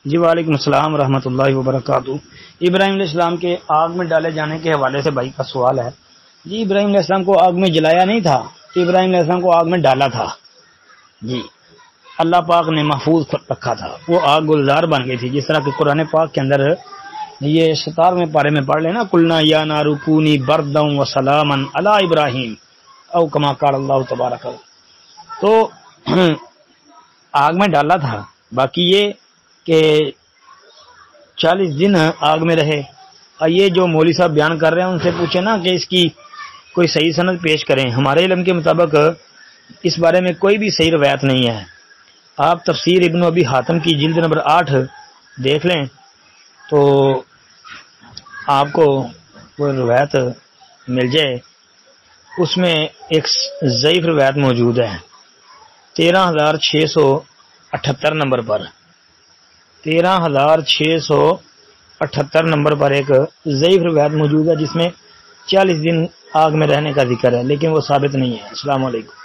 جی وعلیکم السلام ورحمۃ اللہ وبرکاتہ۔ ابراہیم علیہ السلام کے آگ میں ڈالے جانے کے حوالے سے بھائی کا سوال ہے۔ جی ابراہیم علیہ السلام کو آگ میں جلایا نہیں تھا، ابراہیم علیہ السلام کو آگ میں ڈالا تھا۔ جی اللہ پاک نے محفوظ رکھا تھا، وہ آگ گلزار بن گئی تھی، جس طرح کہ قرآن پاک کے اندر یہ 17ویں پارے میں پڑھ لینا، قلنا یا نار کونی بردا وسلاما علی ابراہیم او کما قال اللہ تبارک۔ تو آگ میں ڈالا تھا، باقی یہ کہ 40 دن آگ میں رہے۔ اور یہ جو مولوی صاحب بیان کر رہے ہیں ان سے پوچھیں نا کہ اس کی کوئی صحیح سند پیش کریں۔ ہمارے علم کے مطابق اس بارے میں کوئی بھی صحیح روایت نہیں ہے۔ آپ تفسیر ابن ابی حاتم کی جلد نمبر 8 دیکھ لیں تو آپ کو وہ روایت مل جائے، اس میں ایک ضعیف روایت موجود ہے 13,678 نمبر پر، 13,678 نمبر پر ایک ضعیف روایت موجود ہے جس میں 40 دن آگ میں رہنے کا ذکر ہے، لیکن وہ ثابت نہیں ہے۔ السلام علیکم۔